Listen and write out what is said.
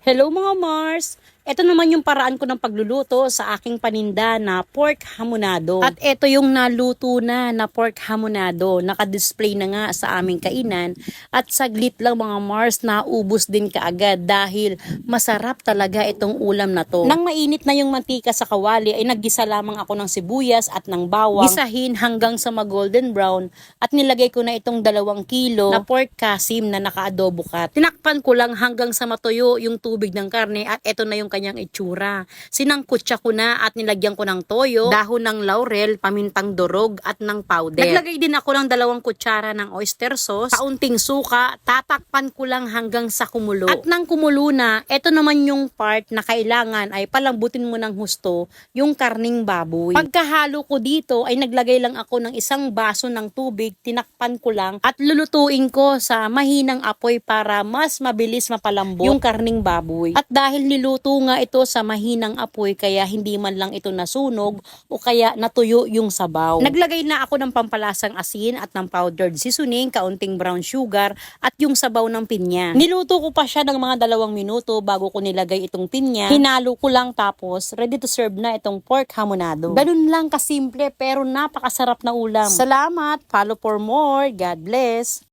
Hello mga Mars! Ito naman yung paraan ko ng pagluluto sa aking paninda na pork hamonado. At ito yung naluto na pork hamonado. Naka-display na nga sa aming kainan. At saglit lang mga Mars, naubos din kaagad dahil masarap talaga itong ulam na to. Nang mainit na yung mantika sa kawali ay naggisa lamang ako ng sibuyas at ng bawang. Gisahin hanggang sa mag-golden brown at nilagay ko na itong 2 kilo na pork kasim na naka-adobo cut. Tinakpan ko lang hanggang sa matuyo yung tubig ng karne at ito na yung kanyang itsura. Sinangkutsa ko na at nilagyan ko ng toyo, dahon ng laurel, pamintang durog at ng powder. Naglagay din ako ng 2 kutsara ng oyster sauce, kaunting suka, tatakpan ko lang hanggang sa kumulo. At nang kumulo na, ito naman yung part na kailangan ay palambutin mo ng husto yung karning baboy. Pagkahalo ko dito ay naglagay lang ako ng 1 baso ng tubig, tinakpan ko lang at lulutuin ko sa mahinang apoy para mas mabilis mapalambot yung karning baboy. At dahil niluto nga ito sa mahinang apoy kaya hindi man lang ito nasunog o kaya natuyo yung sabaw. Naglagay na ako ng pampalasang asin at ng powdered seasoning, kaunting brown sugar at yung sabaw ng pinya. Niluto ko pa siya ng mga 2 minuto bago ko nilagay itong pinya. Hinalo ko lang tapos ready to serve na itong pork hamonado. Ganun lang kasimple pero napakasarap na ulam. Salamat! Follow for more. God bless!